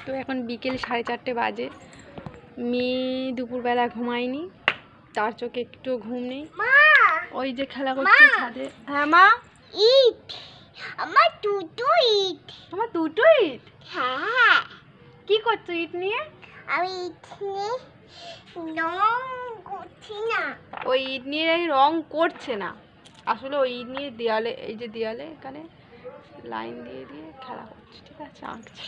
তো এখন বিকেল 4:30 বাজে। মেয়ে দুপুরবেলা ঘুমায়নি, তার চোখে একটু ঘুম নেই। ওই যে খেলা করছে ছাদে। হ্যাঁ মা, ইট আমার দুটো ইট। আমার দুটো ইট? হ্যাঁ। কি করছো ইট নিয়ে? আমি ইট নিয়ে রং করছি না। ওই ইট নিয়ে রং করছে না, আসলে ওই ইট নিয়ে দেয়ালে, এই যে দেয়ালে এখানে লাইন দিয়ে দিয়ে খেলা করছে, ঠিক আছে, আঁকছে।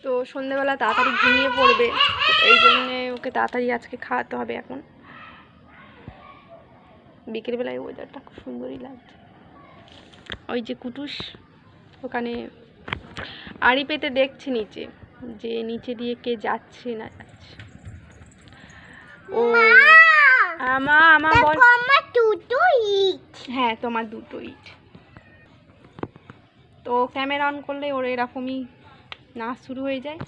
তো সন্ধ্যেবেলা তাড়াতাড়ি ঘুমিয়ে পড়বে, এই জন্যে ওকে তাড়াতাড়ি আজকে খাওয়াতে হবে। এখন বিকেলবেলায় ওয়েদারটা খুব সুন্দরই লাগছে। ওই যে কুটুস ওখানে আড়ি পেতে দেখছে নিচে, যে নিচে দিয়ে কে যাচ্ছে না যাচ্ছে। ও আমার বল। আমার দুটো ইট। হ্যাঁ, তোমার দুটো ইট। তো ক্যামেরা অন করলে ওর এরকমই নাচ শুরু হয়ে যায়।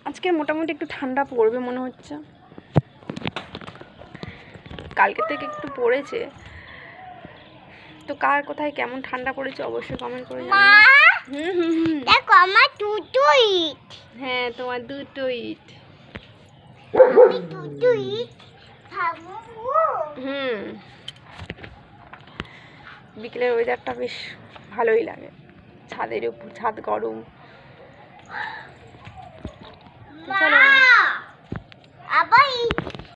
আজকে মোটামুটি একটু ঠান্ডা পড়বে মনে হচ্ছে, কালকে থেকে একটু পড়েছে। তো কার কোথায় কেমন ঠান্ডা পড়েছে অবশ্যই কমেন্ট করে জানাবেন। দেখো আমার দুটো ইট। হ্যাঁ, তোমার দুটো ইট। আমি দুটো ইট খাবো। বিকেলের ওয়েদারটা বেশ ভালোই লাগে, ছাদের উপর, ছাদ গরম। আবার ইট